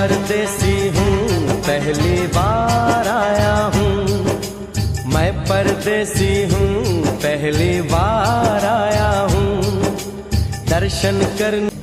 परदेसी हूँ, पहली बार आया हूँ। मैं परदेसी हूँ, पहली बार आया हूँ। दर्शन करने